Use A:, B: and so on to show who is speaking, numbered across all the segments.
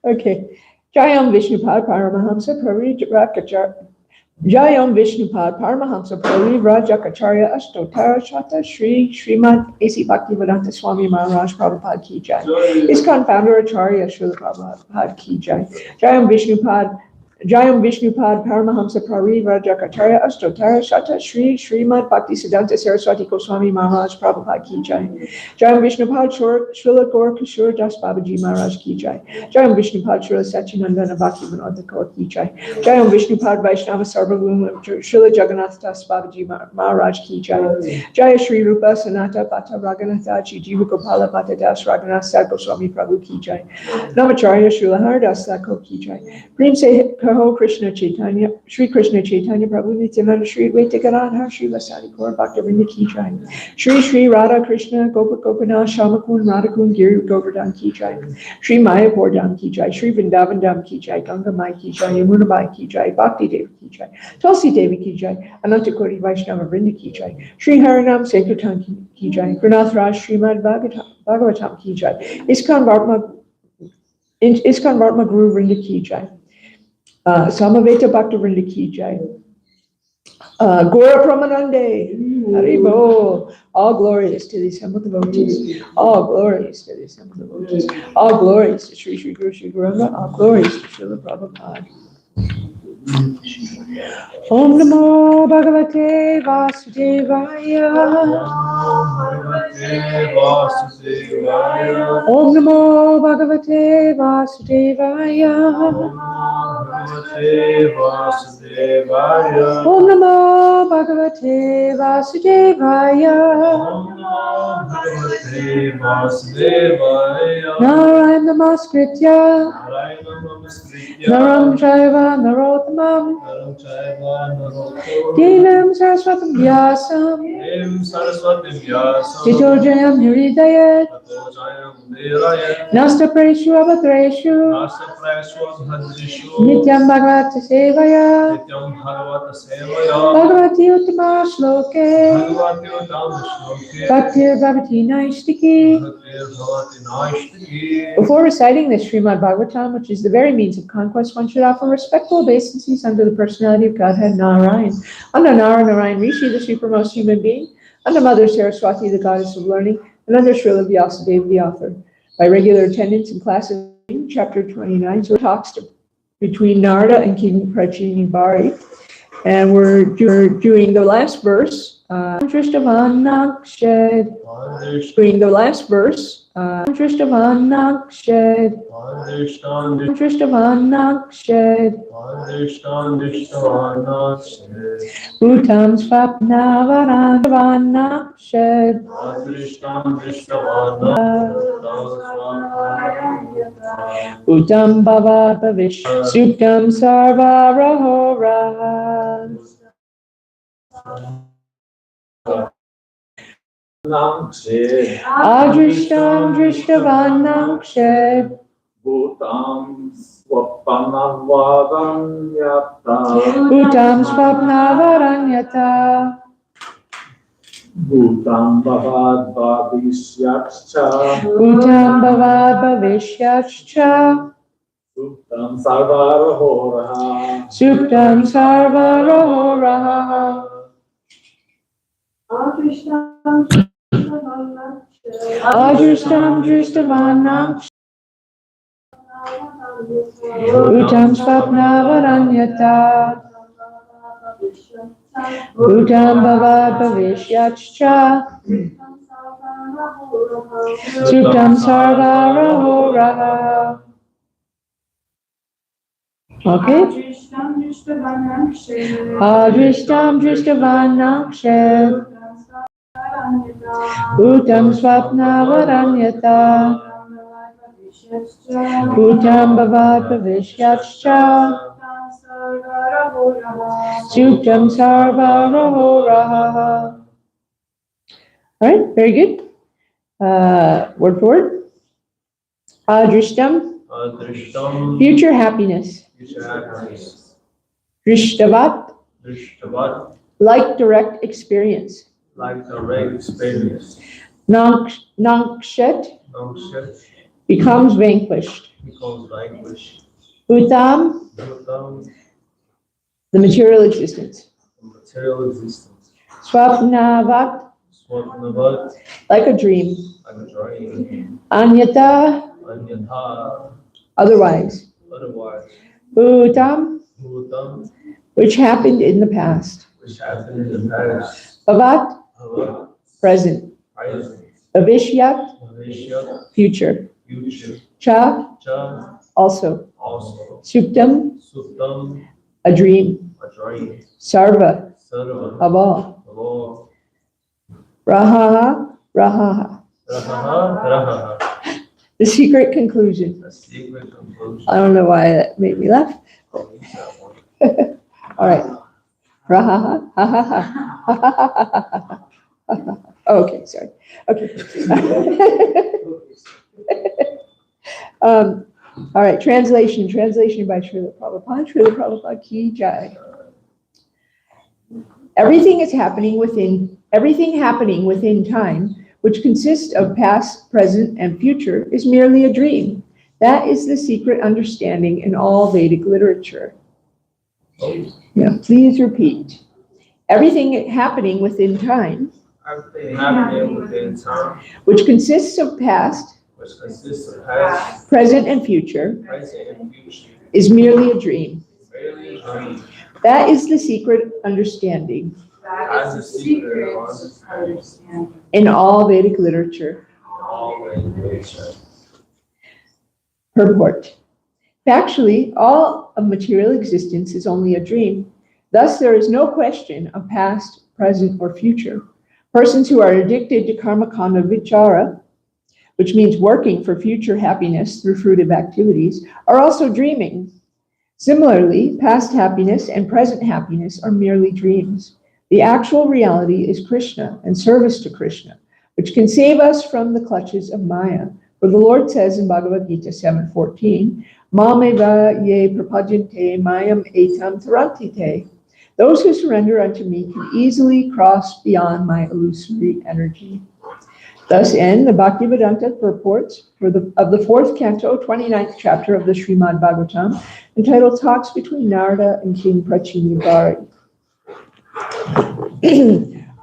A: Okay. Jayam Vishnupad Paramahamsa Parijrakachar. Jayam Vishnupad Paramahamsa Parijrakacharya Ashtotara Shata Shri Srimad A.C. Bhaktivedanta Swami Maharaj Prabhupada Ki Jai. ISKCON founder Acharya Srila Prabhupada Ki Jai. Jayam Vishnupad Paramahamsa Parijrakacharya Ashtotara Shata Shri Srimad Bhaktisiddhanta Saraswati Goswami Maharaj Prabhupada Ki Jai. Jayam Vishnupad Srila Gaur Kishore Das Babaji Maharaj Ki Jai. Jayam Vishnupad Srila Sachinandana Bhaktivedanta Kaur Ki Jai. Jayam Vishnupad Vaishnava Sarvabhuma Srila Jagannath Das Babaji Maharaj Ki Jai. Jaya Shri Rupa Sanata Bhatta Raghunathaji Jiva Gopala Bhatta Das Raghunath Sat Goswami Prabhu Ki Jai. Namacharya Srila Haridas Thakur Ki Jai. Prem Se Kaho Krishna Chaitanya Shri Krishna Chaitanya Prabhu Nityananda Shri Vaitagadadhar Shri Vasari Gaur Bhaktivinoda Ki Jai. Shri Radha Krishna Gopinath Shamakun Radhakun Giri Govardhan Ki Jai. Shri Mayapur Dham Ki Jai. Shri Vrindavan Dham Ki Jai. Ganga Mai Ki Jai. Yamuna Mai Ki Jai. Bhakti Devi Ki Jai. Tulsi Devi Ki Jai. Anantakoti Vaishnava Vrinda Ki Jai. Shri Harinam Sankirtan Ki Jai. Gurunath Raj Srimad Bhagavatam Ki Jai. ISKCON Vartma Guru Vrinda Ki Jai. Samaveta Bhakta Vrinda Ki Jai. Gora Pramanande, Haribo. All glories to the assembled devotees. All glories to the assembled devotees. All glories to Sri Sri Guru Sri Guranga. All glories to Srila Prabhupada. Om Namo Bhagavate Vasudevaya. Om Namo Bhagavate Vasudevaya. Om Namo Bhagavate Vasudevaya. Narayana Namaskritya Naram Chaiva Narottamam Devam Saraswatam Vyasam Tito Jayam Hiridayat Nasta Preshu Avatreshu Nityam Bhagavata Sevaya Bhagavati Uttama Shloke Bhaktir Bhavati Naishtiki. Before reciting the Srimad Bhagavatam, which is the very means of conquest, one should offer respectful obeisances unto the personality of Godhead Narayan, unto Narayan Rishi, the supremest human being, unto Mother Saraswati, the goddess of learning, and unto Srila Vyasadeva, the author. By regular attendance in classes, chapter 29, so talks between Narada and King Prachini Bari. And we're doing the last verse. Drishtavanakshad. Doing the last verse. Drishtavanakshad. Drishtavanakshad. Bhutam svapnavanakshad. Bhutam bhava bhavish. Suptam sarvarahora. Adrishtam drishtavanakshad.
B: Bhutam swapnavaranyata.
A: Bhutam swapnavaranyata.
B: Bhutam bhavad bhavishyascha.
A: Bhutam bhavad bhavishyascha.
B: Suptam sarvarahoraha.
A: Suptam sarvarahoraha. Adrishtam drishtavanakshad. Bhutam swapnavaranyata. Bhutam bhavad bhavishyascha. Suptam sarvarahoraha. Okay. Adrishtam drishtavanakshad. Bhutam swapnavaranyata. Bhutam bhavad bhavishyascha. Suptam sarvarahoraha. All right, very good. Word for word. Adrishtam. Future happiness. Drishtavat. Like direct experience. Nangshet
C: Nangshet
A: becomes vanquished.
C: becomes vanquished.
A: Bhutam,
C: Bhutam,
A: the material existence.
C: material existence.
A: Swapnavat,
C: Swapnavat,
A: like a dream.
C: like a dream.
A: Anyata,
C: Anyatha,
A: otherwise.
C: otherwise.
A: Bhutam,
C: Bhutam,
A: which happened in the past.
C: which happened in the past.
A: Bhavat,
C: Bhavat,
A: present.
C: present.
A: Avishyat,
C: Bhavishyat,
A: future.
C: future.
A: Cha,
C: Cha,
A: also.
C: also.
A: Suptam,
C: Suptam,
A: a dream.
C: a dream.
A: Sarva,
C: Sarva,
A: of all.
C: of all.
A: Rahaha, rahaha.
C: Rahaha, rahaha.
A: The secret conclusion.
C: A secret conclusion.
A: I don't know why that made me laugh.
C: I'll use that one.
A: All right. Rahaha, ha ha ha, ha ha ha ha ha. Okay, sorry. Okay. All right, translation by Srila Prabhupada. Srila Prabhupada ki jai. Everything happening within time, which consists of past, present, and future, is merely a dream. That is the secret understanding in all Vedic literature. Yeah, please repeat. Everything happening within time,
C: Everything happening within time,
A: which consists of past, present, and future,
C: present, and future,
A: is merely a dream.
C: merely a dream.
A: That is the secret understanding
C: As a secret understanding
A: in all Vedic literature.
C: all in nature.
A: Purport. Factually, all of material existence is only a dream. Thus, there is no question of past, present, or future. Persons who are addicted to karmakanda vichara, which means working for future happiness through fruitive activities, are also dreaming. Similarly, past happiness and present happiness are merely dreams. The actual reality is Krishna and service to Krishna, which can save us from the clutches of Maya. For the Lord says in Bhagavad Gita 7:14, Mameva ye prapajante mayam etam tarantite. Those who surrender unto me can easily cross beyond my illusory energy. Thus end the Bhaktivedanta purports of the fourth canto, 29th chapter of the Srimad Bhagavatam, entitled Talks Between Narada and King Prachini Bari.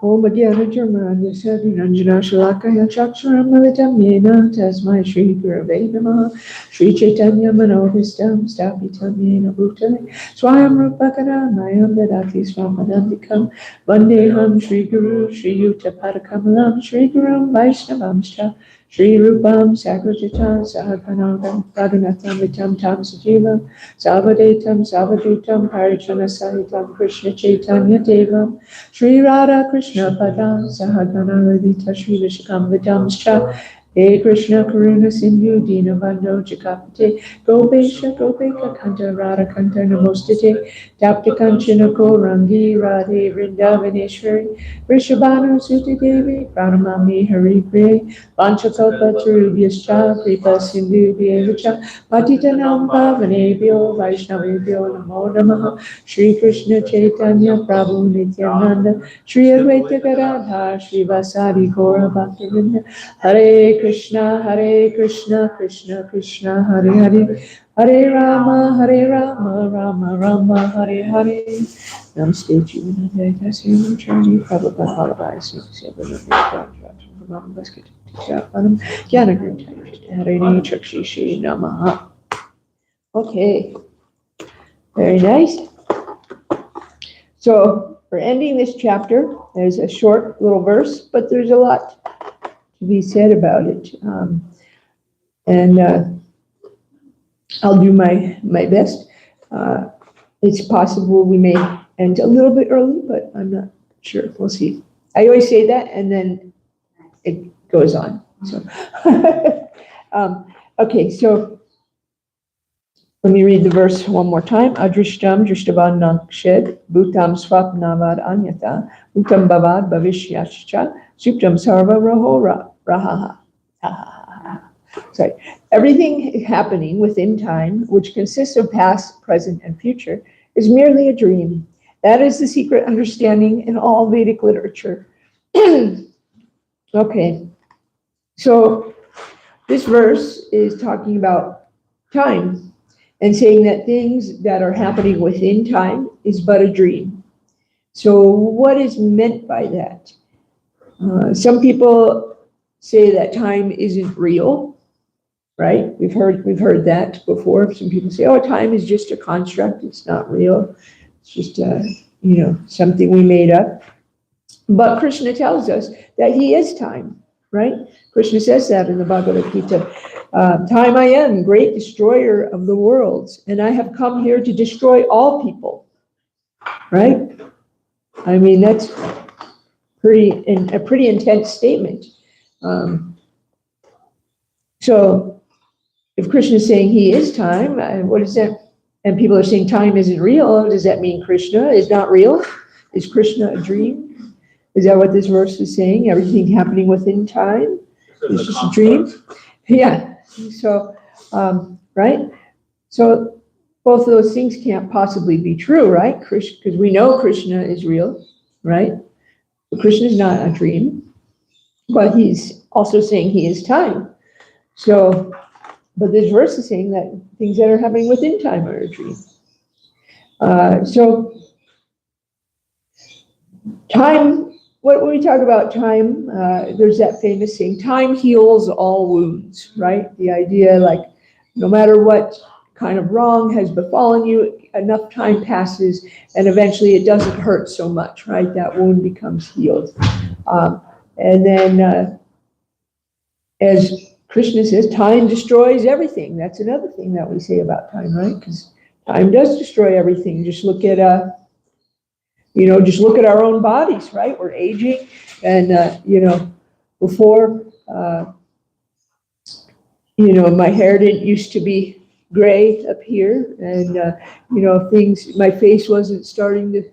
A: Om Adhyana Jarmanya Sadhinanjana Shalakaya Chaksharam Malitam Yena Tasmai Shri Gurave Namaha Shri Chaitanya Manohistam Stapitam Yena Bhutale Swayam Rupakara Mayam Dadati Swamadandikam Vandeham Shri Guru Shri Yuta Padakamalam Shri Gurum Vaishnavamscha Shri Rupam Sagrajita Sahakanagam Raghunatham Vitam Tam Sajivam Savadetam Savadutam Parijana Sahitam Krishna Chaitanya Devam Shri Radha Krishna Padam Sahagana Lalita Shri Vishakam Vidamscha He Krishna Karuna Sindhu Dinabando Jakapate Gopesha Gopeka Kanta Radha Kanta Namostate Tapta Kanchana Rangi Radhe Vrindavaneshwari Rishabhanu Suti Devi Pranamami Hari Priya Vanchakalpa Tarubhyascha Kripa Sindhu Vyevacha Patitanam Pavanebhyo Vaishnavebhyo Namo Namaha Shri Krishna Chaitanya Prabhu Nityananda Shri Advaita Gadadhar Shri Vasadi Gaura Bhaktivinoda Hare Krishna Krishna Krishna Hare Hare Hare Rama Rama Rama Hare Hare Namaste Jivananda Dasya Charni Prabhupada Bhagavai Sivasya Hare Chakshishi Namaha. Okay, very nice. So we're ending this chapter. There's a short little verse, but there's a lot to be said about it. I'll do my best. It's possible we may end a little bit early, but I'm not sure. We'll see. I always say that, and then it goes on. So, okay, so let me read the verse one more time. Adrishtam drishtavan nakshed bhutam swapnavad anyata bhutam bhavad bhavishyascha suptam sarva raho rahaha. Sorry. Everything happening within time, which consists of past, present, and future, is merely a dream. That is the secret understanding in all Vedic literature. Okay. So this verse is talking about time and saying that things that are happening within time is but a dream. So what is meant by that? Some people say that time isn't real, right? We've heard that before. Some people say, "Oh, time is just a construct; it's not real. It's just something we made up." But Krishna tells us that he is time, right? Krishna says that in the Bhagavad Gita. Time I am, great destroyer of the worlds, and I have come here to destroy all people, right? I mean, that's a pretty intense statement. So if Krishna is saying he is time, what is that? And people are saying time isn't real. Does that mean Krishna is not real? Is Krishna a dream? Is that what this verse is saying? Everything happening within time is just a dream? Yeah. So, right? So both of those things can't possibly be true, right? Because we know Krishna is real, right? But Krishna is not a dream, but he's also saying he is time. So, but this verse is saying that things that are happening within time are a dream. So time, when we talk about time, there's that famous saying, time heals all wounds, right? The idea like no matter what kind of wrong has befallen you, enough time passes and eventually it doesn't hurt so much, right? That wound becomes healed. And then as Krishna says, time destroys everything. That's another thing that we say about time, right? Because time does destroy everything. Just look at just look at our own bodies, right? We're aging, and before, my hair didn't used to be gray up here, and my face wasn't starting to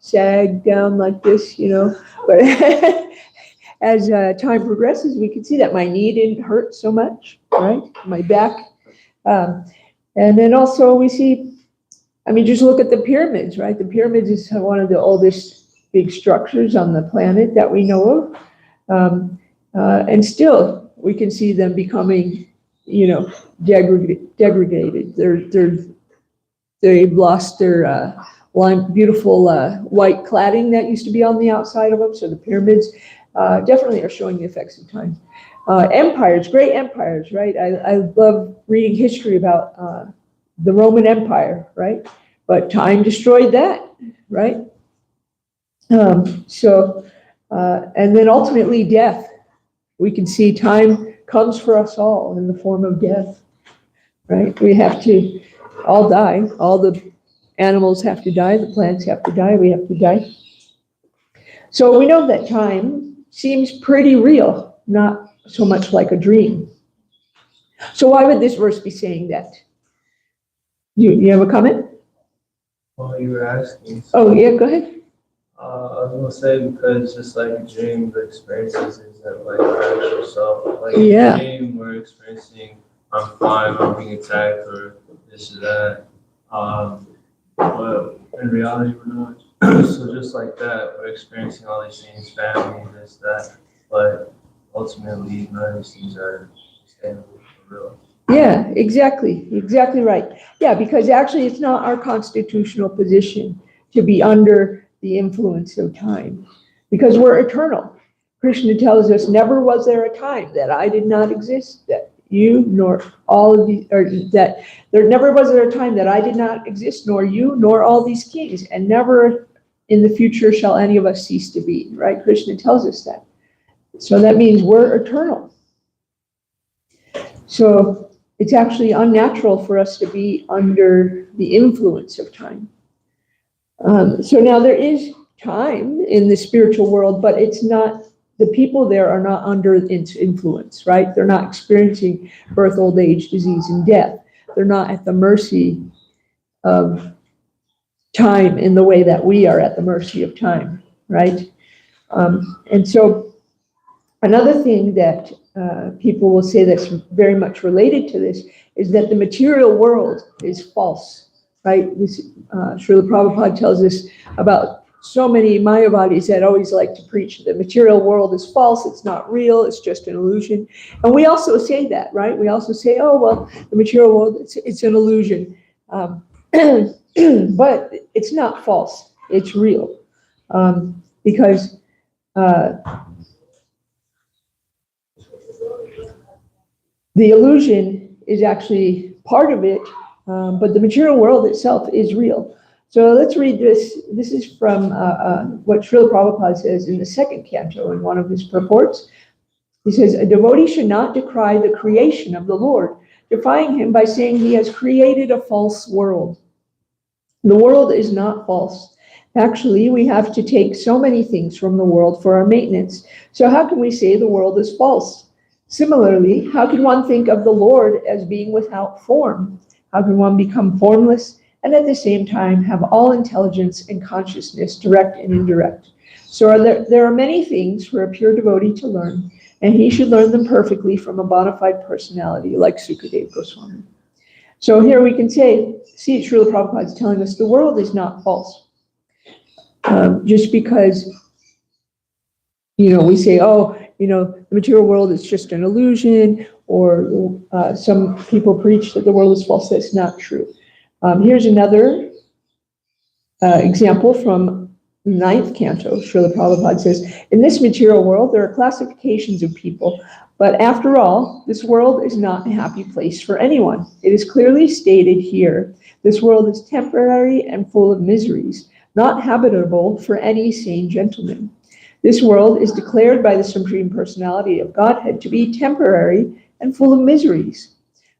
A: sag down like this, but as time progresses, we can see that my knee didn't hurt so much, right? My back, and then also we see. Just look at the pyramids, right? The pyramids is one of the oldest big structures on the planet that we know of. And still, we can see them becoming, degraded. They've lost their beautiful white cladding that used to be on the outside of them. So the pyramids definitely are showing the effects of time. Empires, great empires, right? I love reading history about the Roman Empire, right? But time destroyed that, right? And then ultimately death. We can see time comes for us all in the form of death, right? We have to all die. All the animals have to die. The plants have to die. We have to die. So we know that time seems pretty real, not so much like a dream. So why would this verse be saying that? You have a comment?
C: Well, you were asking.
A: Oh, yeah, go ahead.
C: I was gonna say because just like a dream, the experiences isn't like our actual self. Like
A: Yeah.
C: a dream, we're experiencing, I'm fine, I'm being attacked, or this or that. But in reality, we're not. So just like that, we're experiencing all these things, family, this, that. But ultimately, none of these things are sustainable for real.
A: Yeah, exactly right. Yeah, because actually it's not our constitutional position to be under the influence of time, because we're eternal. Krishna tells us, never was there a time that I did not exist, that you nor all of you, or that there never was there a time that I did not exist, nor you, nor all these kings, and never in the future shall any of us cease to be, right? Krishna tells us that. So that means we're eternal. So it's actually unnatural for us to be under the influence of time. So now there is time in the spiritual world, but it's not, the people there are not under its influence, right? They're not experiencing birth, old age, disease, and death. They're not at the mercy of time in the way that we are at the mercy of time, right? And so another thing that people will say that's very much related to this is that the material world is false, right? This, Srila Prabhupada tells us about so many Mayavadis that always like to preach the material world is false, it's not real, it's just an illusion. And we also say that, right? We also say, oh, well, the material world, it's an illusion. But it's not false, it's real. Because the illusion is actually part of it, but the material world itself is real. So let's read this. This is from what Srila Prabhupada says in the second canto in one of his purports. He says, a devotee should not decry the creation of the Lord, defying him by saying he has created a false world. The world is not false. Actually, we have to take so many things from the world for our maintenance. So how can we say the world is false? Similarly, how can one think of the Lord as being without form? How can one become formless and at the same time have all intelligence and consciousness, direct and indirect? So there are many things for a pure devotee to learn, and he should learn them perfectly from a bona fide personality like Sukadeva Goswami. So here we can see Srila Prabhupada is telling us the world is not false. Just because, we say, oh, the material world is just an illusion, or some people preach that the world is false. That's not true. Here's another example from the 9th canto. Srila Prabhupada says, in this material world, there are classifications of people, but after all, this world is not a happy place for anyone. It is clearly stated here, this world is temporary and full of miseries, not habitable for any sane gentleman. This world is declared by the Supreme Personality of Godhead to be temporary and full of miseries.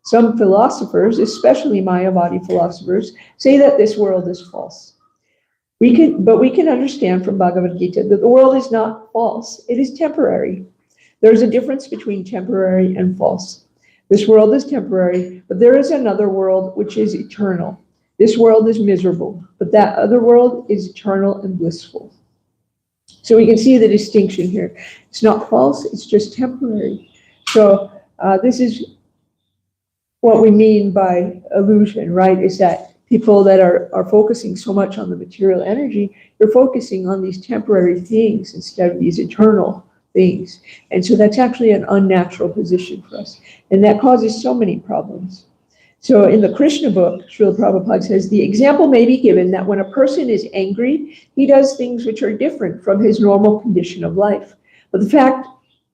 A: Some philosophers, especially Mayavadi philosophers, say that this world is false. But we can understand from Bhagavad Gita that the world is not false, it is temporary. There is a difference between temporary and false. This world is temporary, but there is another world which is eternal. This world is miserable, but that other world is eternal and blissful. So we can see the distinction here. It's not false, it's just temporary. So this is what we mean by illusion, right? Is that people that are focusing so much on the material energy, they're focusing on these temporary things instead of these eternal things. And so that's actually an unnatural position for us. And that causes so many problems. So in the Krishna book, Srila Prabhupada says, the example may be given that when a person is angry, he does things which are different from his normal condition of life. But the fact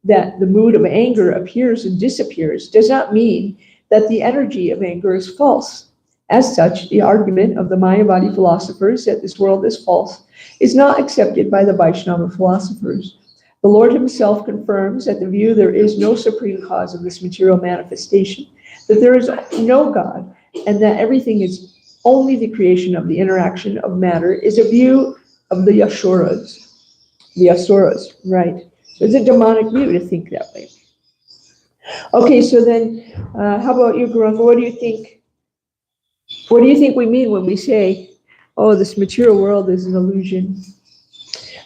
A: that the mood of anger appears and disappears does not mean that the energy of anger is false. As such, the argument of the Mayavadi philosophers that this world is false is not accepted by the Vaishnava philosophers. The Lord himself confirms that the view there is no supreme cause of this material manifestation, that there is no God, and that everything is only the creation of the interaction of matter is a view of the Asuras. The Asuras, right? So it's a demonic view to think that way. Okay, so then how about you, Guranga? What do you think? What do you think we mean when we say, oh, this material world is an illusion?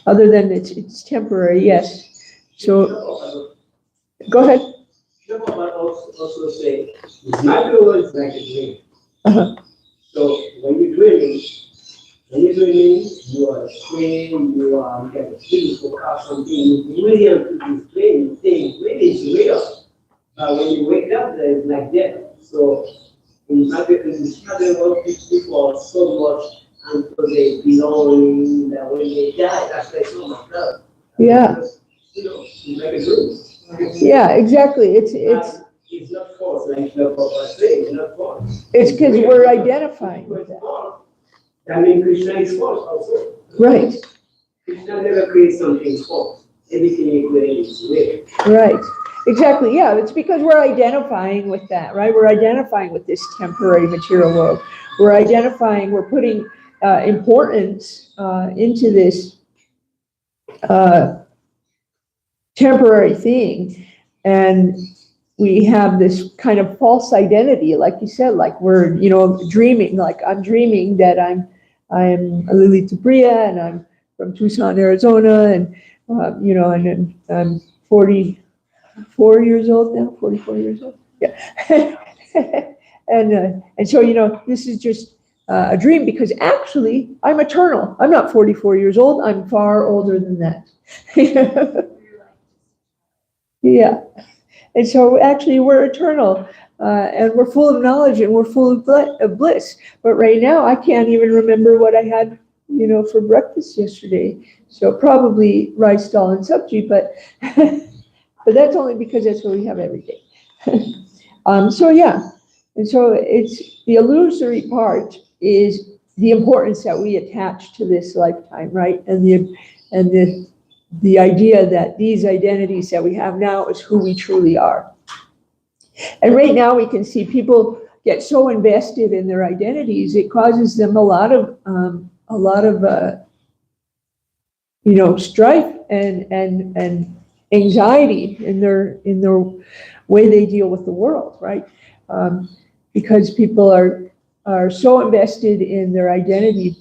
A: Other than it's temporary, yes. So go ahead.
D: Also say, material world is like a dream. So when you're dreaming, you are dreaming, you get a feeling for something, you really have to be dreaming, you think really it's real. But when you wake up, it's like that. So in this material world, people are so much until they belong, that when they die, that's like so much love.
A: Yeah.
D: Because, it's like a dream.
A: Yeah, exactly. It's
D: not false, like the saying, it's not false.
A: It's because we're identifying with that.
D: That means Krishna is false also.
A: Right.
D: Krishna never creates something false. Everything he creates is real.
A: Right. Exactly. Yeah, it's because we're identifying with that, right? We're identifying with this temporary material world. We're putting importance into this temporary thing, and we have this kind of false identity, like you said, like we're dreaming, like I'm dreaming that I'm Lalita Priya and I'm from Tucson, Arizona, and and I'm 44 years old now, 44 years old. Yeah. And so, this is just a dream, because actually I'm eternal. I'm not 44 years old. I'm far older than that. Yeah. And so actually we're eternal, and we're full of knowledge, and we're full of bliss. But right now I can't even remember what I had, for breakfast yesterday. So probably rice, dal, and sabji, but but that's only because that's what we have every day. So yeah, and so it's the illusory part is the importance that we attach to this lifetime, right? And the idea that these identities that we have now is who we truly are. And right now we can see people get so invested in their identities, it causes them a lot of strife and anxiety in their way they deal with the world, right? Because people are so invested in their identity,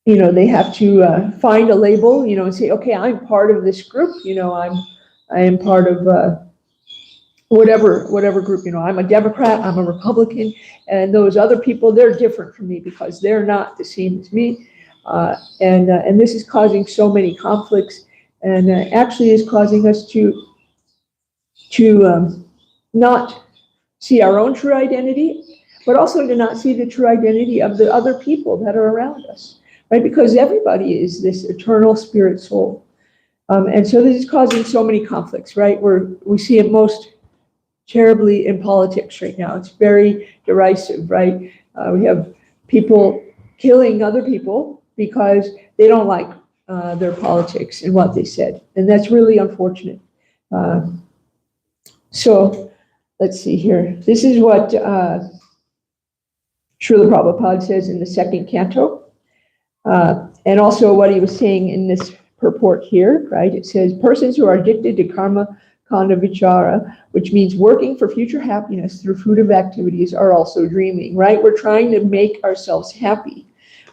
A: they have to find a label, and say, okay, I'm part of this group, I am part of whatever group, I'm a Democrat, I'm a Republican, and those other people, they're different from me because they're not the same as me. And this is causing so many conflicts, and actually is causing us to not see our own true identity, but also to not see the true identity of the other people that are around us, right? Because everybody is this eternal spirit soul. And so this is causing so many conflicts, right? We see it most terribly in politics right now. It's very derisive, right? We have people killing other people because they don't like their politics and what they said. And that's really unfortunate. So let's see here. This is what Srila Prabhupada says in the second canto. And also what he was saying in this purport here, right? It says, persons who are addicted to karma kanda vichara, which means working for future happiness through fruitive activities, are also dreaming, right? We're trying to make ourselves happy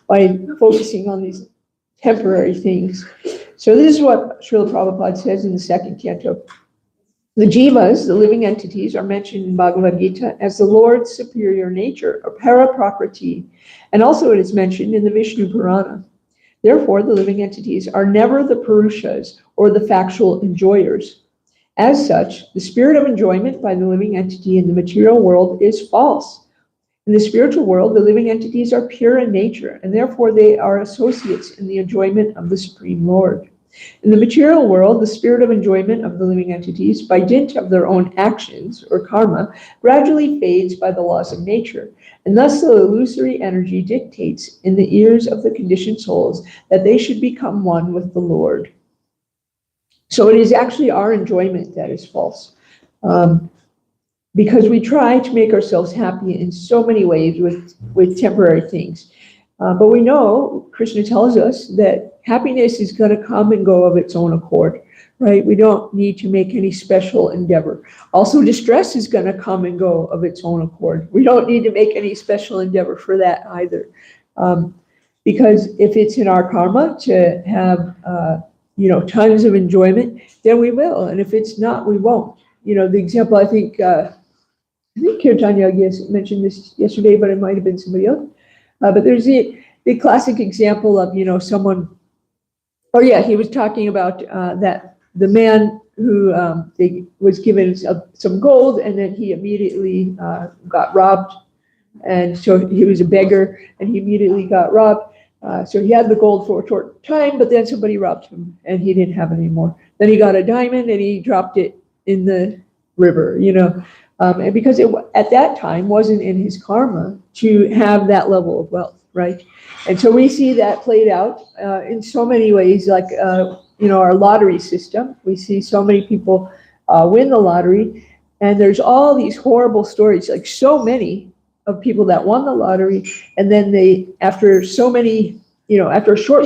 A: by focusing on these temporary things. So this is what Srila Prabhupada says in the second canto. The jivas, the living entities, are mentioned in Bhagavad Gita as the Lord's superior nature, or para-prakriti, and also it is mentioned in the Vishnu Purana. Therefore, the living entities are never the Purushas or the factual enjoyers. As such, the spirit of enjoyment by the living entity in the material world is false. In the spiritual world, the living entities are pure in nature, and therefore they are associates in the enjoyment of the Supreme Lord. In the material world, the spirit of enjoyment of the living entities, by dint of their own actions, or karma, gradually fades by the laws of nature, and thus the illusory energy dictates in the ears of the conditioned souls that they should become one with the Lord. So it is actually our enjoyment that is false. Because we try to make ourselves happy in so many ways with temporary things. But we know, Krishna tells us that happiness is going to come and go of its own accord, right? We don't need to make any special endeavor. Also, distress is going to come and go of its own accord. We don't need to make any special endeavor for that either. Because if it's in our karma to have, tons of enjoyment, then we will. And if it's not, we won't. The example, I think Kirtanya, yes, mentioned this yesterday, but it might have been somebody else. But there's the classic example of, someone, he was talking about that the man who was given some gold, and then he immediately got robbed. And so he was a beggar, and he immediately got robbed. So he had the gold for a short time, but then somebody robbed him, and he didn't have it anymore. Then he got a diamond, and he dropped it in the river, and because it at that time wasn't in his karma to have that level of wealth, right? And so we see that played out in so many ways, like our lottery system. We see so many people win the lottery, and there's all these horrible stories, like so many of people that won the lottery, and then after a short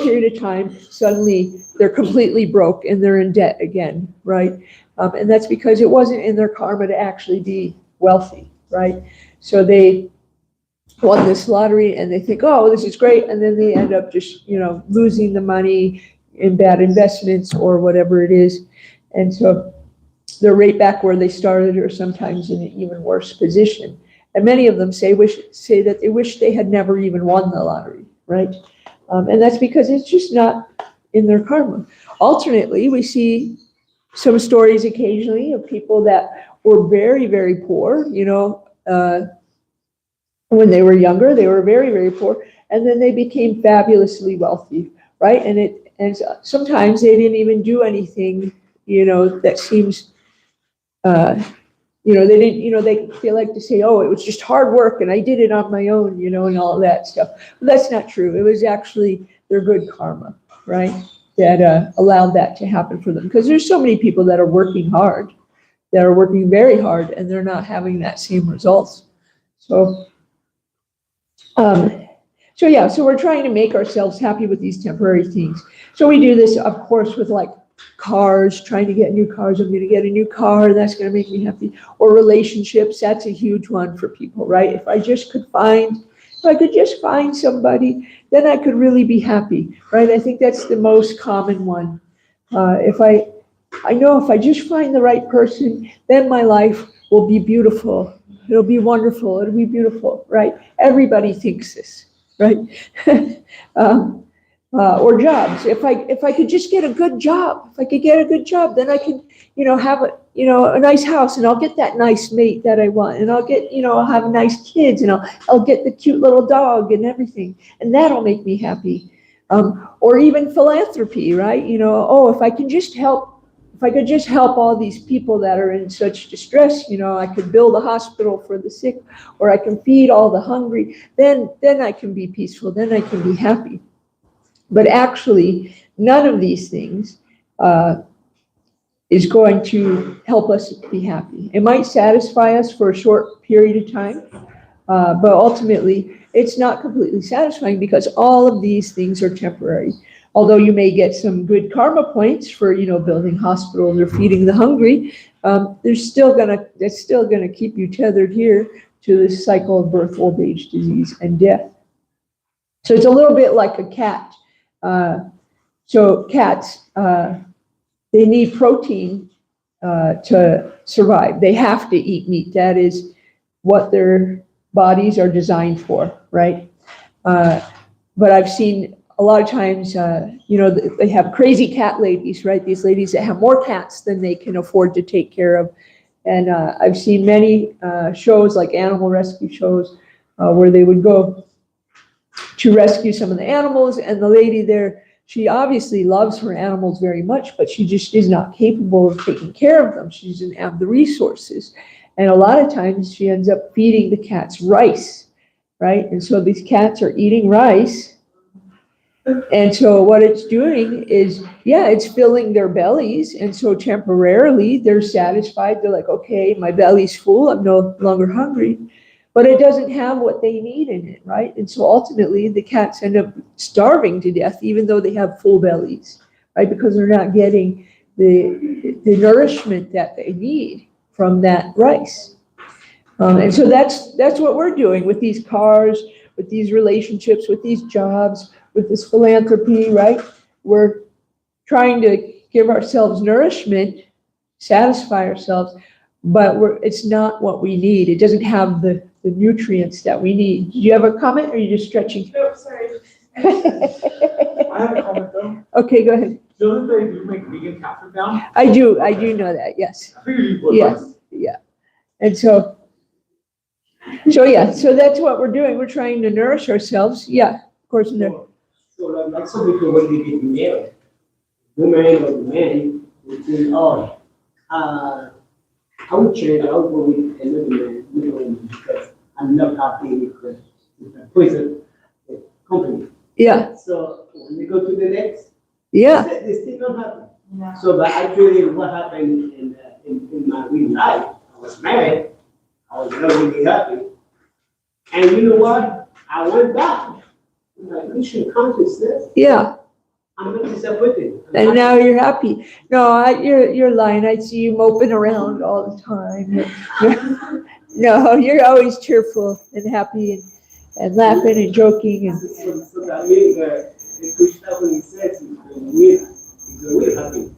A: period of time, suddenly they're completely broke and they're in debt again, right? And that's because it wasn't in their karma to actually be wealthy, right? So they won this lottery and they think, oh, this is great. And then they end up just, losing the money in bad investments or whatever it is. And so they're right back where they started, or sometimes in an even worse position. And many of them say that they wish they had never even won the lottery, right? And that's because it's just not in their karma. Alternately, we see some stories occasionally of people that were very, very poor, when they were younger, they were very, very poor, and then they became fabulously wealthy, right? And sometimes they didn't even do anything, that seems, they didn't, they like to say, oh, it was just hard work and I did it on my own, and all that stuff. But that's not true. It was actually their good karma, right? That allowed that to happen for them. Because there's so many people that are working hard, that are working very hard, and they're not having that same results. So we're trying to make ourselves happy with these temporary things. So we do this, of course, with like cars, trying to get new cars. I'm going to get a new car, that's going to make me happy. Or relationships, that's a huge one for people, right? If I could just find somebody, then I could really be happy, right? I think that's the most common one. I know if I just find the right person, then my life will be beautiful. It'll be wonderful. It'll be beautiful, right? Everybody thinks this, right? Or jobs. If I could just get a good job, then I can, have a nice house, and I'll get that nice mate that I want, and I'll get, I'll have nice kids, and I'll get the cute little dog and everything, and that'll make me happy. Or even philanthropy, right? If I could just help all these people that are in such distress, I could build a hospital for the sick, or I can feed all the hungry, then I can be peaceful, then I can be happy. But actually, none of these things is going to help us be happy. It might satisfy us for a short period of time, but ultimately, it's not completely satisfying because all of these things are temporary. Although you may get some good karma points for, building hospitals or feeding the hungry, that's still gonna keep you tethered here to this cycle of birth, old age, disease, and death. So it's a little bit like a cat. So cats, they need protein to survive. They have to eat meat. That is what their bodies are designed for, right? But I've seen a lot of times, they have crazy cat ladies, right? These ladies that have more cats than they can afford to take care of. And I've seen many shows, like animal rescue shows, where they would go to rescue some of the animals, and the lady there, she obviously loves her animals very much, but she just is not capable of taking care of them. She doesn't have the resources. And a lot of times she ends up feeding the cats rice, right? And so these cats are eating rice. And so what it's doing is, it's filling their bellies. And so temporarily they're satisfied. They're like, okay, my belly's full. I'm no longer hungry. But it doesn't have what they need in it, right? And so ultimately the cats end up starving to death, even though they have full bellies, right? Because they're not getting the nourishment that they need from that rice. And so that's what we're doing with these cars, with these relationships, with these jobs, with this philanthropy, right? We're trying to give ourselves nourishment, satisfy ourselves, but it's not what we need. It doesn't have the nutrients that we need. Do you have a comment, or are you just stretching?
E: No, sorry.
B: I have a comment though.
A: Okay, go ahead.
B: Don't they do make vegan cat food now?
A: I do know that, yes.
B: I figured you would.
A: Yes, yeah. And so that's what we're doing. We're trying to nourish ourselves. Yeah, of course.
D: So like some people, when they get married, women or the man, would say, I would change, I would go with another man, because I'm not happy with the person, the company.
A: Yeah.
D: So when they go to the next,
A: Yeah.
D: they still not happy.
E: No.
D: So but actually what happened in my real life, I was married, I was not really happy. And you know what? I went back. Like mission consciousness.
A: Yeah.
D: I'm not disappointed.
A: And now you're happy. No, you're lying. I see you moping around all the time. No, you're always cheerful and happy and laughing and joking. And
D: So that means the Krishna, when he says he's a real happy.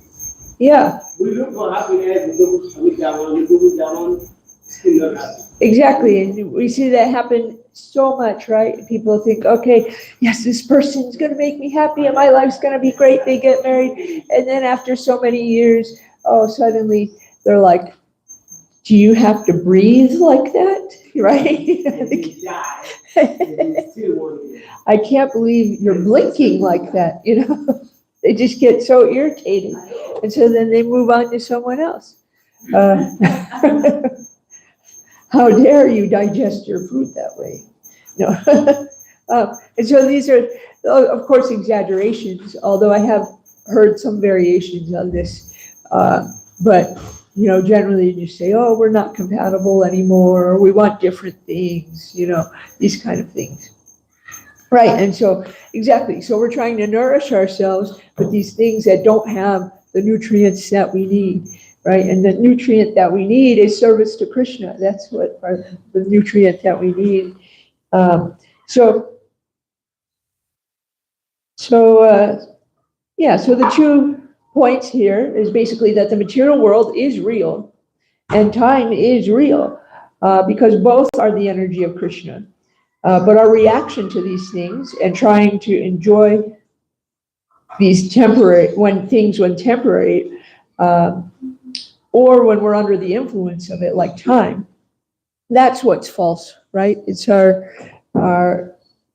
A: yeah,
D: We look for happiness, we look with down, still not happy.
A: Exactly, and we see that happen so much, right? People think, okay, yes, this person's gonna make me happy and my life's gonna be great. They get married, and then after so many years, oh, suddenly they're like, do you have to breathe like that? Right?
D: And they die, and they still want to.
A: I can't believe you're blinking like that, you know? They just get so irritated, and so then they move on to someone else. How dare you digest your food that way? No. And so these are, of course, exaggerations, although I have heard some variations on this. But, you know, generally you just say, oh, we're not compatible anymore, or we want different things, you know, these kind of things. Right, and so, exactly, so we're trying to nourish ourselves with these things that don't have the nutrients that we need. Right, and the nutrient that we need is service to Krishna. That's what the nutrient that we need. So the 2 points here is basically that the material world is real and time is real because both are the energy of Krishna. But our reaction to these things and trying to enjoy these when temporary, or when we're under the influence of it, like time, that's what's false, right? It's our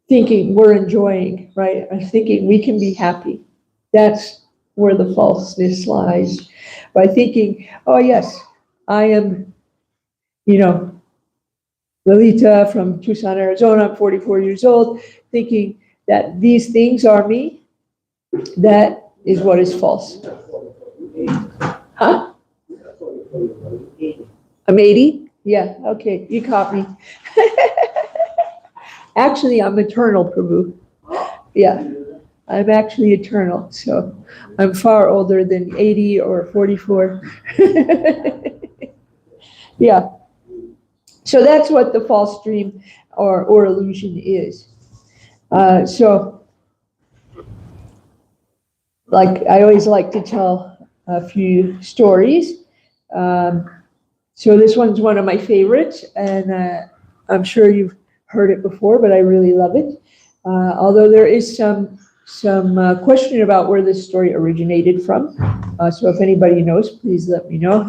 A: thinking we're enjoying, right? Our thinking we can be happy. That's where the falseness lies. By thinking, oh yes, I am, you know, Lalita from Tucson, Arizona, I'm 44 years old, thinking that these things are me, that is what is false. Huh? I'm 80? Yeah, okay, you caught me. Actually, I'm eternal, Prabhu. Yeah, I'm actually eternal, so I'm far older than 80 or 44. Yeah, so that's what the false dream or illusion is. So, like, I always like to tell a few stories. So this one's one of my favorites, and I'm sure you've heard it before, but I really love it. Although there is some question about where this story originated from. So if anybody knows, please let me know.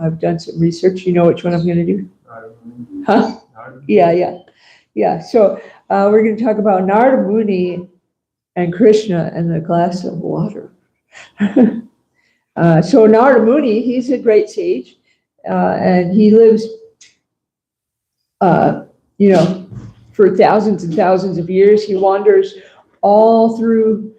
A: I've done some research. You know which one I'm going to do? Huh? Yeah. So we're going to talk about Narada Muni and Krishna and the glass of water. So Narada Muni, he's a great sage. And he lives, you know, for thousands and thousands of years. He wanders all through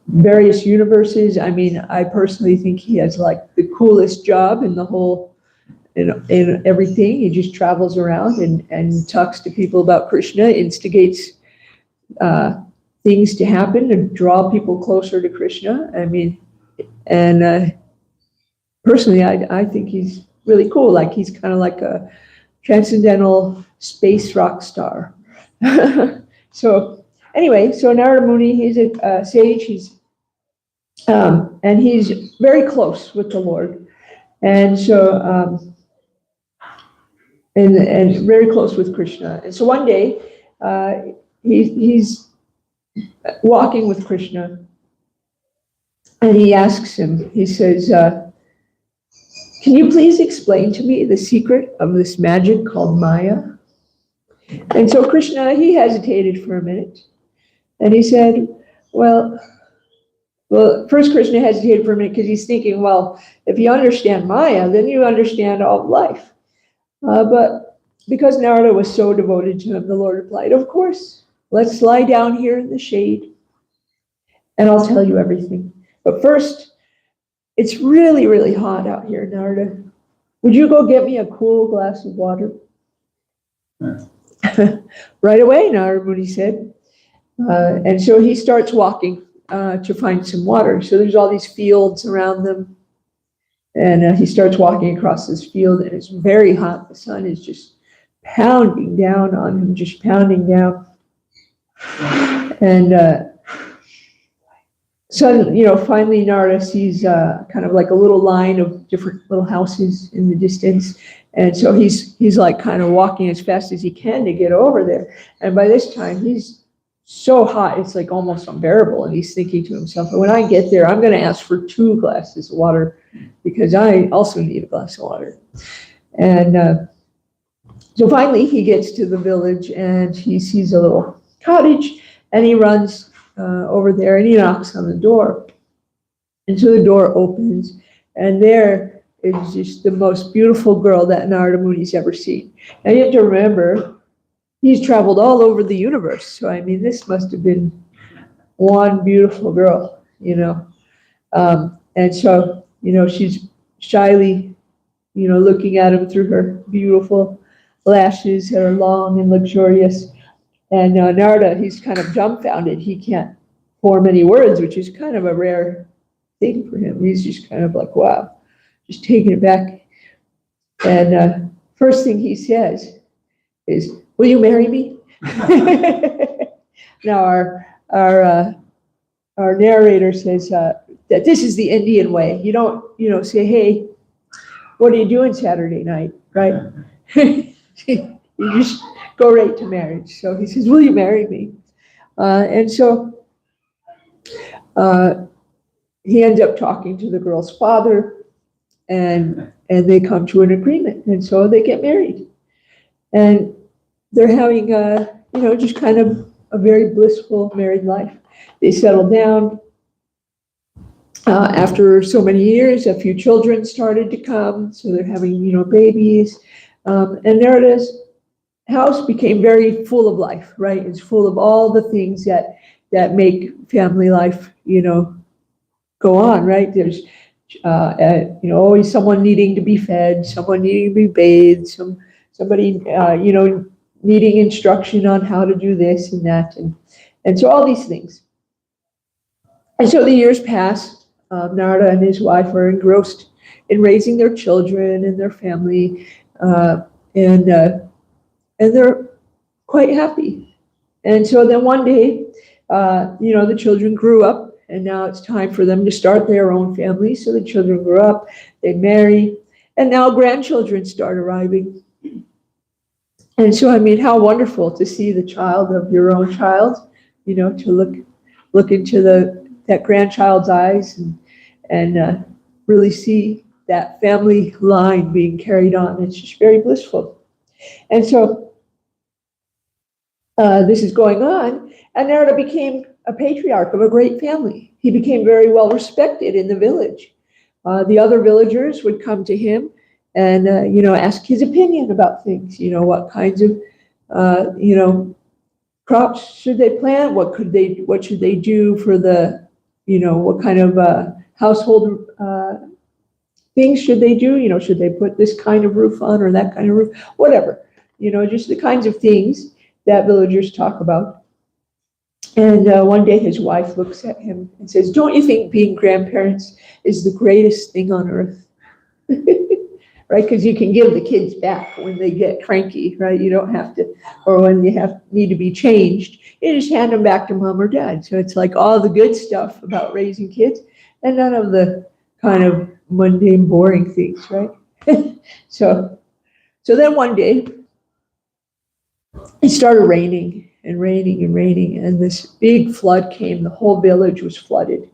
A: various universes. I mean, I personally think he has like the coolest job in the whole, in everything. He just travels around and talks to people about Krishna, instigates things to happen and draw people closer to Krishna. I mean, and personally, I think he's really cool. Like he's kind of like a transcendental space rock star. So anyway, so Narada Muni, he's a sage. He's and he's very close with the Lord, and so and very close with Krishna. And so one day, he's walking with Krishna, and he asks him. He says, can you please explain to me the secret of this magic called Maya? And so Krishna, he hesitated for a minute. And he said, well, first Krishna hesitated for a minute because he's thinking, well, if you understand Maya, then you understand all of life. But because Narada was so devoted to him, the Lord replied, of course, let's lie down here in the shade and I'll tell you everything. But first, it's really, really hot out here, Narada. Would you go get me a cool glass of water? Right away, Narada Muni said. And so he starts walking to find some water. So there's all these fields around them. And he starts walking across this field, and it's very hot. The sun is just pounding down on him, just pounding down. And So, finally Narada sees kind of like a little line of different little houses in the distance. And so he's like kind of walking as fast as he can to get over there. And by this time, he's so hot, it's like almost unbearable. And he's thinking to himself, when I get there, I'm going to ask for 2 glasses of water because I also need a glass of water. And so finally he gets to the village and he sees a little cottage and he runs over there and he knocks on the door. And so the door opens and there is just the most beautiful girl that Narada Muni's ever seen. And you have to remember, he's traveled all over the universe. So, I mean, this must have been one beautiful girl, And so, she's shyly, looking at him through her beautiful lashes that are long and luxurious. And Narada, he's kind of dumbfounded. He can't form any words, which is kind of a rare thing for him. He's just kind of like, wow, just taking it back. And first thing he says is, will you marry me? Now our narrator says that this is the Indian way. You don't, say, hey, what are you doing Saturday night, right? You just go right to marriage. So he says, will you marry me? And so he ends up talking to the girl's father, and they come to an agreement, and so they get married. And they're having just kind of a very blissful married life. They settle down. After so many years, a few children started to come, so they're having, babies. And Narada's house became very full of life, right? It's full of all the things that make family life, go on, right? There's, always someone needing to be fed, someone needing to be bathed, somebody, needing instruction on how to do this and that, and so all these things. And so the years pass. Narada and his wife are engrossed in raising their children and their family, and they're quite happy. And so then one day, the children grew up, and now it's time for them to start their own family. So the children grew up, they marry, and now grandchildren start arriving. And so, I mean, how wonderful to see the child of your own child, to look into that grandchild's eyes and really see that family line being carried on. It's just very blissful. And so this is going on, and Narada became a patriarch of a great family. He became very well respected in the village. The other villagers would come to him and ask his opinion about things. What kinds of crops should they plant? What should they do for the what kind of household things should they do? Should they put this kind of roof on or that kind of roof? Whatever. Just the kinds of things that villagers talk about. And one day his wife looks at him and says, don't you think being grandparents is the greatest thing on earth? Right? Because you can give the kids back when they get cranky, right? You don't have to, or when you need to be changed, you just hand them back to mom or dad. So it's like all the good stuff about raising kids and none of the kind of mundane, boring things, right? So then one day it started raining and raining and raining, and this big flood came. The whole village was flooded,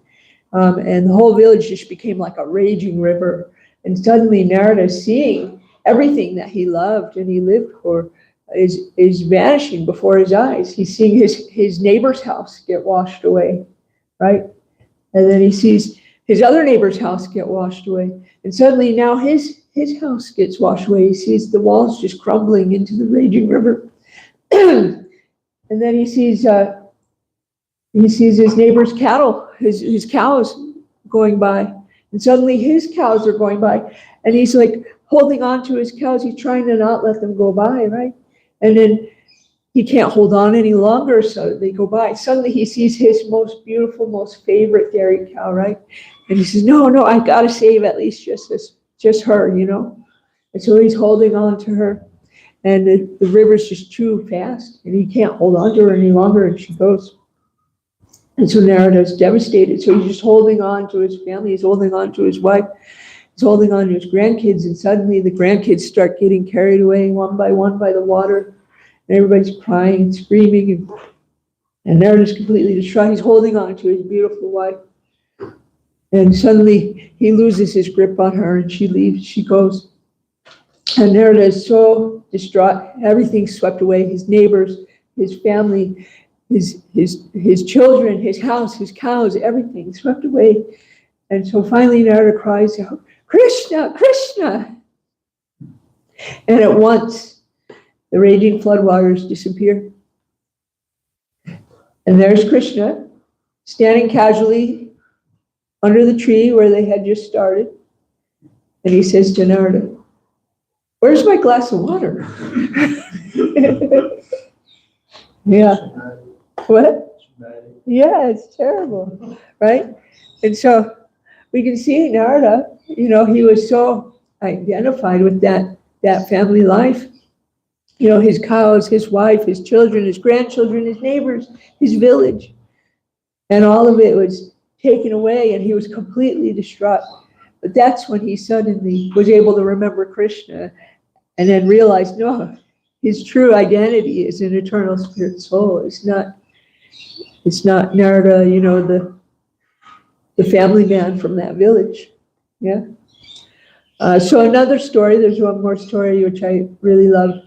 A: and the whole village just became like a raging river. And suddenly Narada, seeing everything that he loved and he lived for, is vanishing before his eyes. He's seeing his neighbor's house get washed away, right? And then he sees his other neighbor's house get washed away. And suddenly now his house gets washed away. He sees the walls just crumbling into the raging river. And then he sees his neighbor's cattle, his cows going by. And suddenly his cows are going by. And he's like holding on to his cows. He's trying to not let them go by, right? And then he can't hold on any longer, so they go by. Suddenly he sees his most beautiful, most favorite dairy cow, right? And he says, no, I gotta save at least just her, And so he's holding on to her. And the river's just too fast, and he can't hold on to her any longer, and she goes. And so Narada is devastated. So he's just holding on to his family. He's holding on to his wife. He's holding on to his grandkids. And suddenly the grandkids start getting carried away one by the water. And everybody's crying and screaming. And Narada's completely distraught. He's holding on to his beautiful wife. And suddenly he loses his grip on her and she leaves. She goes. And Narada is so distraught. Everything's swept away. His neighbors, his family, his children, his house, his cows, everything swept away. And so finally Narada cries out, Krishna, Krishna. And at once the raging floodwaters disappear. And there's Krishna standing casually under the tree where they had just started. And he says to Narada, where's my glass of water? Yeah. What? Yeah, it's terrible, right? And so we can see Narada, he was so identified with that family life. His cows, his wife, his children, his grandchildren, his neighbors, his village. And all of it was taken away and he was completely distraught. But that's when he suddenly was able to remember Krishna and then realized, no, his true identity is an eternal spirit soul. It's not Narada, the family man from that village. Yeah. So another story, there's one more story which I really love.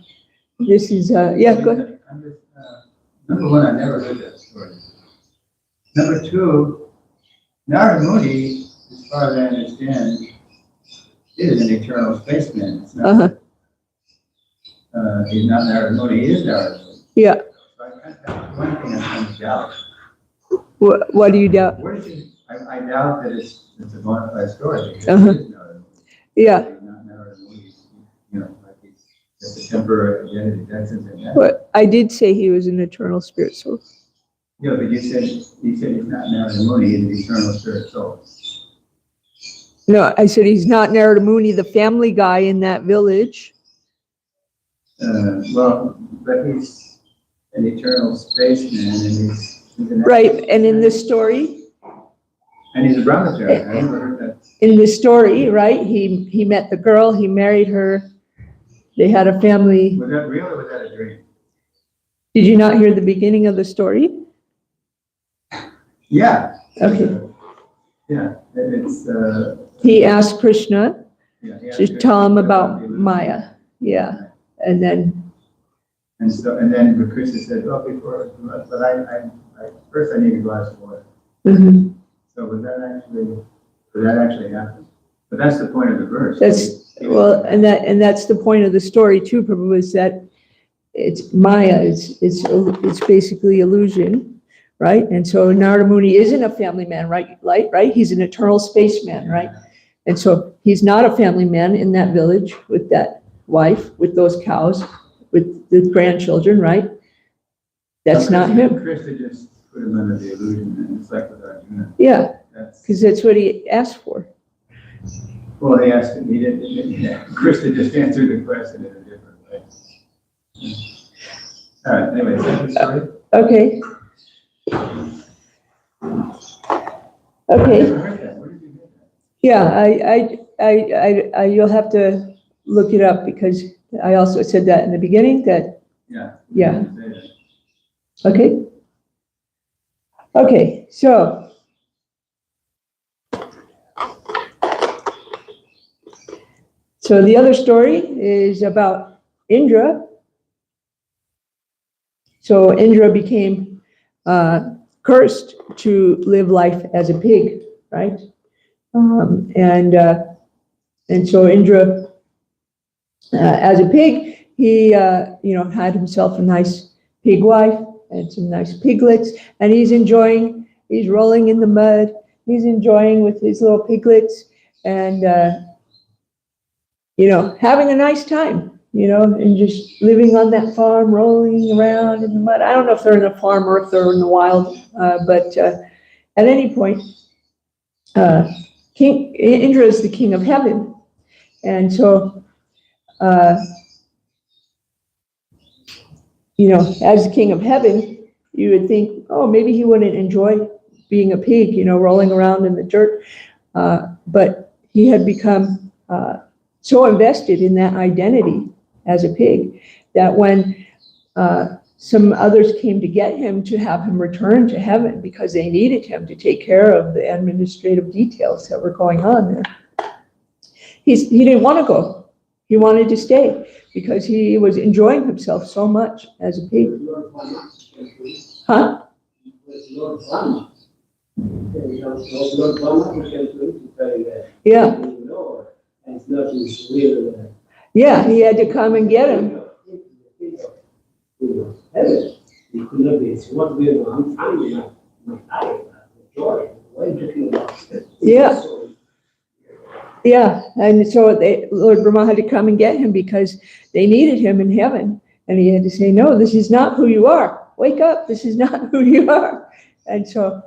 A: This is, yeah, go ahead.
E: Number one, I never heard that story. Number two, Narada Muni, as far as I understand, is an eternal spaceman. It's not, he's not Narada Muni, he is Narada Muni.
A: Yeah.
E: So one thing I kind of doubt.
A: What do you doubt?
E: I doubt that it's a bona fide story. Because it is Narada Muni.
A: Yeah.
E: He's not Narada Muni, like he's just a temporary identity. That's in that.
A: But I did say he was an eternal spirit soul.
E: Yeah, but you said he's not Narada Muni, he's an eternal spirit soul.
A: No, I said he's not Narada Muni, the family guy in that village.
E: Well, but he's an eternal spaceman, and he's an
A: Right, and in this story,
E: and he's a brahmachari. I never heard that.
A: in this story, right, he met the girl, he married her, they had a family.
E: Was that real or was that a dream?
A: Did you not hear the beginning of the story?
E: Yeah.
A: Okay.
E: Yeah, it's.
A: He asked Krishna
E: Yeah,
A: to tell him about Maya. Yeah, and then.
E: And then Krishna said, "Oh, but I first I need a glass of water."
A: Mm-hmm.
E: So did that actually happen? But that's the point of the verse.
A: And that's the point of the story too, Prabhu, is that it's Maya. It's basically illusion, right? And so Narada Muni isn't a family man, right? Right? He's an eternal spaceman, right? And so he's not a family man in that village with that wife, with those cows, with the grandchildren, right? That's not him.
E: Krishna just put him under the illusion, and it's like with Arjuna.
A: Yeah, because that's what he asked for.
E: Well, he asked him, he didn't, Krishna just answered the question in a different way. All right, anyway, second story.
A: Okay. Okay.
E: Never heard that. Where did you get that?
A: Yeah, you'll have to look it up because I also said that in the beginning that,
E: Yeah.
A: yeah. Okay. Okay, so. So the other story is about Indra. So Indra became cursed to live life as a pig, right? And so Indra, as a pig, he had himself a nice pig wife and some nice piglets, and he's rolling in the mud, he's enjoying with his little piglets, and having a nice time, and just living on that farm, rolling around in the mud. I don't know if they're in a farm or if they're in the wild, but at any point, King Indra is the king of heaven, and so as the king of heaven, you would think, oh, maybe he wouldn't enjoy being a pig, rolling around in the dirt. But he had become so invested in that identity as a pig that when some others came to get him to have him return to heaven because they needed him to take care of the administrative details that were going on there, he didn't want to go. He wanted to stay because he was enjoying himself so much as a pig. Huh? Yeah. Yeah, he had to come and get him. Yeah. Yeah, and so Lord Brahma had to come and get him because they needed him in heaven. And he had to say, no, this is not who you are. Wake up, this is not who you are. And so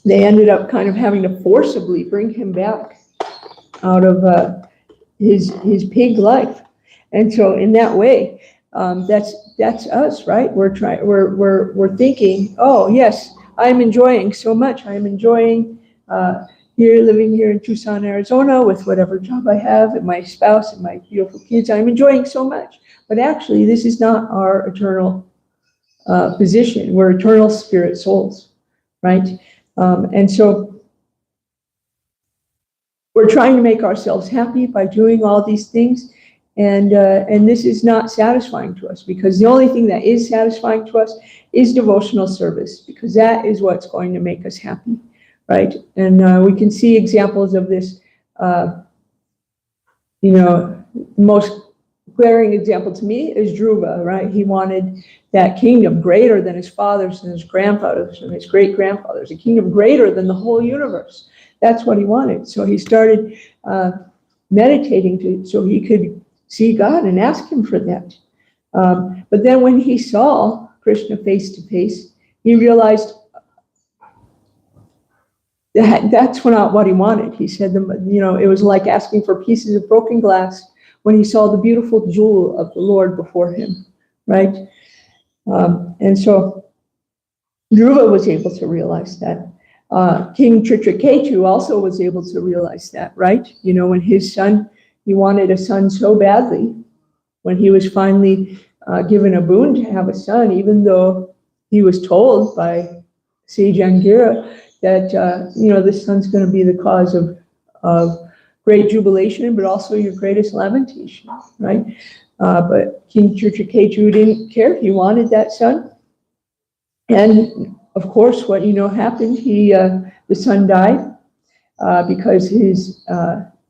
A: they ended up kind of having to forcibly bring him back out of his pig life. And so in that way, that's us, right? We're thinking, oh yes, I'm enjoying so much. I'm enjoying living here in Tucson, Arizona, with whatever job I have, and my spouse and my beautiful kids. I'm enjoying so much. But actually, this is not our eternal position. We're eternal spirit souls, right? And so we're trying to make ourselves happy by doing all these things. And this is not satisfying to us, because the only thing that is satisfying to us is devotional service, because that is what's going to make us happy, right? And we can see examples of this. Most glaring example to me is Dhruva, right? He wanted that kingdom greater than his fathers and his grandfathers and his great-grandfathers, a kingdom greater than the whole universe. That's what he wanted. So he started meditating so he could see God and ask him for that. But then when he saw Krishna face to face, he realized that's not what he wanted. He said, it was like asking for pieces of broken glass when he saw the beautiful jewel of the Lord before him, right? And so Dhruva was able to realize that. King Chitraketu also was able to realize that, right? When his son, he wanted a son so badly, when he was finally given a boon to have a son, even though he was told by Sage Angira that, this son's going to be the cause of great jubilation, but also your greatest lamentation, right? But King Chitraketu didn't care. He wanted that son. And of course, what happened, the son died because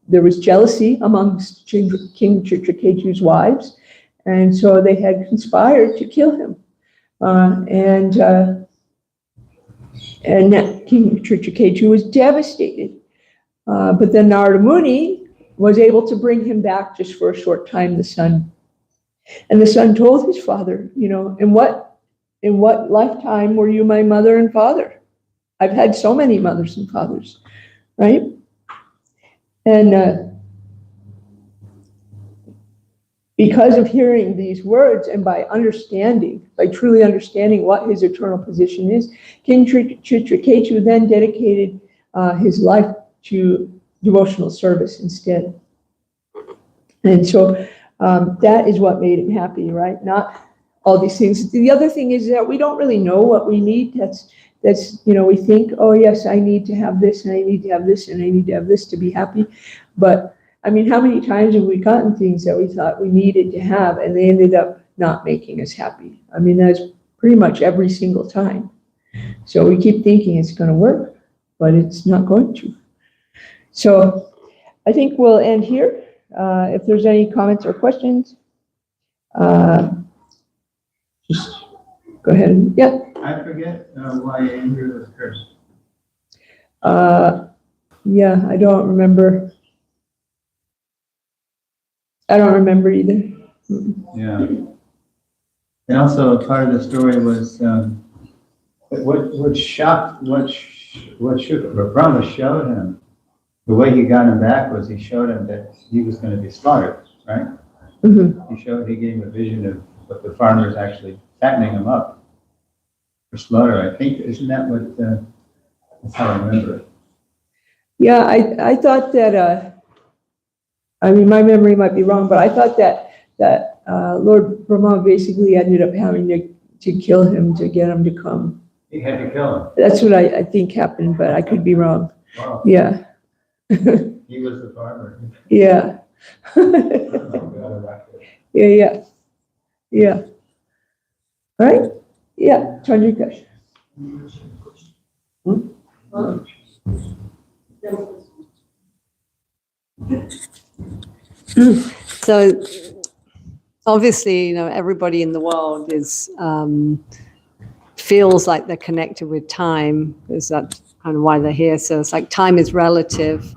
A: there was jealousy amongst King Chitraketu's wives. And so they had conspired to kill him. And King Chitraketu was devastated. But then Narada Muni was able to bring him back just for a short time, the son. And the son told his father, in what lifetime were you my mother and father? I've had so many mothers and fathers, right? And because of hearing these words and by truly understanding what his eternal position is, King Chitraketu then dedicated his life to devotional service instead. And so that is what made him happy, right? Not all these things. The other thing is that we don't really know what we need. That's we think, oh yes, I need to have this, and I need to have this, and I need to have this to be happy. But I mean, how many times have we gotten things that we thought we needed to have, and they ended up not making us happy? I mean, that's pretty much every single time. So we keep thinking it's going to work, but it's not going to. So I think we'll end here. If there's any comments or questions, just go ahead. Yeah.
E: I forget why Andrew was cursed.
A: Yeah, I don't remember. I don't remember either.
E: Yeah. And also part of the story was what shocked, what shook Brahma showed him. The way he got him back was he showed him that he was going to be slaughtered, right? Mm-hmm. He gave him a vision of what the farmers actually fattening him up. or slaughter, I think. Isn't that what, that's how I remember it.
A: Yeah, I thought that, I mean, my memory might be wrong, but I thought that Lord Brahma basically ended up having to kill him to get him to come.
E: He had to kill him.
A: That's what I think happened, but I could be wrong.
E: Wow.
A: Yeah.
E: He was the farmer.
A: Yeah. Yeah. Yeah. All right? Yeah, Chandrika.
F: So obviously, everybody in the world is feels like they're connected with time, because that's kind of why they're here. So it's like time is relative.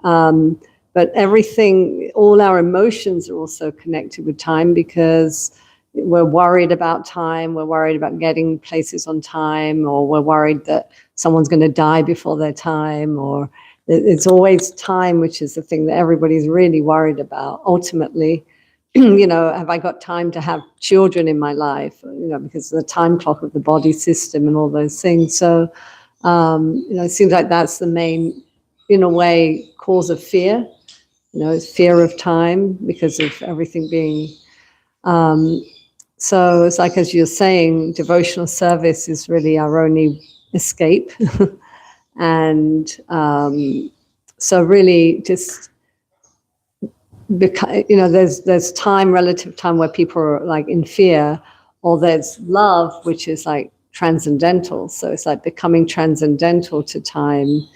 F: But everything, all our emotions are also connected with time, because we're worried about time, we're worried about getting places on time, or we're worried that someone's going to die before their time, or it's always time, which is the thing that everybody's really worried about. Ultimately, have I got time to have children in my life? Because of the time clock of the body system and all those things. So, it seems like that's the main, in a way, cause of fear. It's fear of time because of everything being. So it's like, as you're saying, devotional service is really our only escape. And so really just, there's time, relative time, where people are like in fear, or there's love, which is like transcendental. So it's like becoming transcendental to time.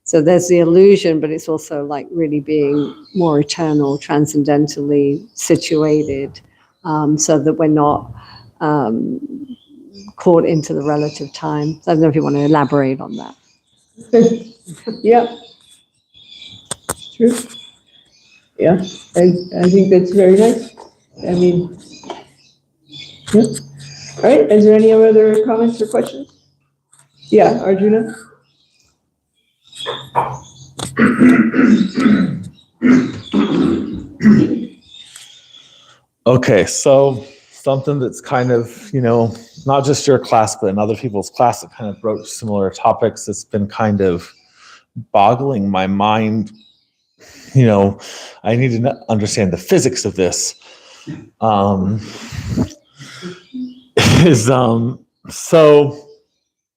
F: So there's the illusion, but it's also like really being more eternal, transcendentally situated, so that we're not caught into the relative time. I don't know if you want to elaborate on that.
A: Yeah. True. Yeah, I think that's very nice. I mean, yeah. All right, is there any other comments or questions? Yeah, Arjuna?
G: Okay, so something that's kind of, not just your class, but in other people's class that kind of broach similar topics, that's been kind of boggling my mind. I need to understand the physics of this. So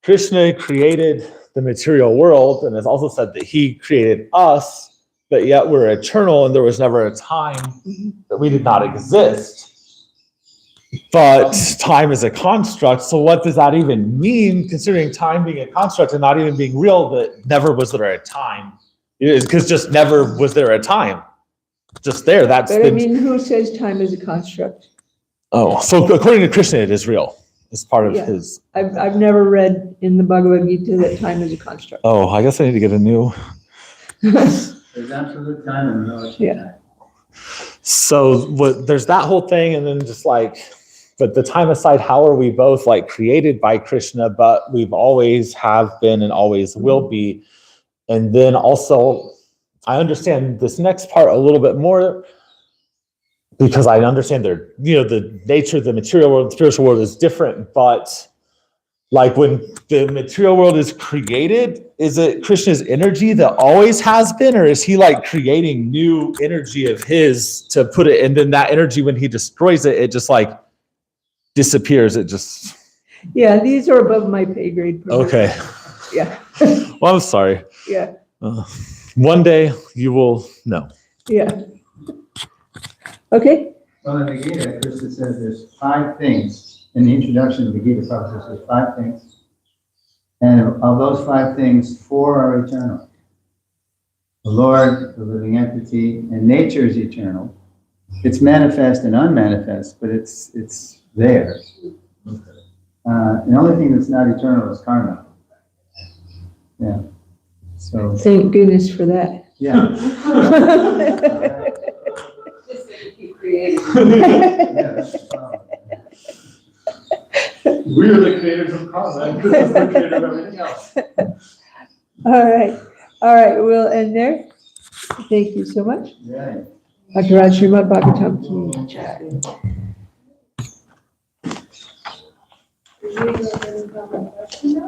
G: Krishna created the material world and has also said that he created us, but yet we're eternal and there was never a time that we did not exist. But time is a construct, so what does that even mean, considering time being a construct and not even being real, that never was there a time? Because just never was there a time. Just there, that's
A: But I mean, who says time is a construct?
G: Oh, so according to Krishna, it is real. It's part of his.
A: I've never read in the Bhagavad Gita that time is a construct.
G: Oh, I guess I need to get a new.
E: There's absolute time and relative time.
G: So there's that whole thing, and then just like, but the time aside, how are we both like created by Krishna, but we've always have been and always will be. And then also, I understand this next part a little bit more, because I understand the nature of the material world, the spiritual world is different, but like when the material world is created, is it Krishna's energy that always has been, or is he like creating new energy of his to put it, and then that energy, when he destroys it, it just like disappears, it just...
A: Yeah, these are above my pay grade.
G: Okay.
A: Yeah.
G: Well, I'm sorry.
A: Yeah.
G: One day you will know.
A: Yeah. Okay.
E: Well, in the Gita, Krishna says there's 5 things. In the introduction of the Gita, Prabhupada says there's 5 things. And of those 5 things, 4 are eternal. The Lord, the living entity, and nature is eternal. It's manifest and unmanifest, but it's there. The only thing that's not eternal is karma. Yeah. So.
A: Thank goodness for that.
E: Yeah.
F: Just that you keep creating.
E: Yeah, that's the problem.
B: We're the creators of karma, and Krishna is the creator of everything else.
A: All right, we'll end there. Thank you so much.
E: Yeah.
A: Dr. Srimad Bhagavatam ki jai. Any other question now?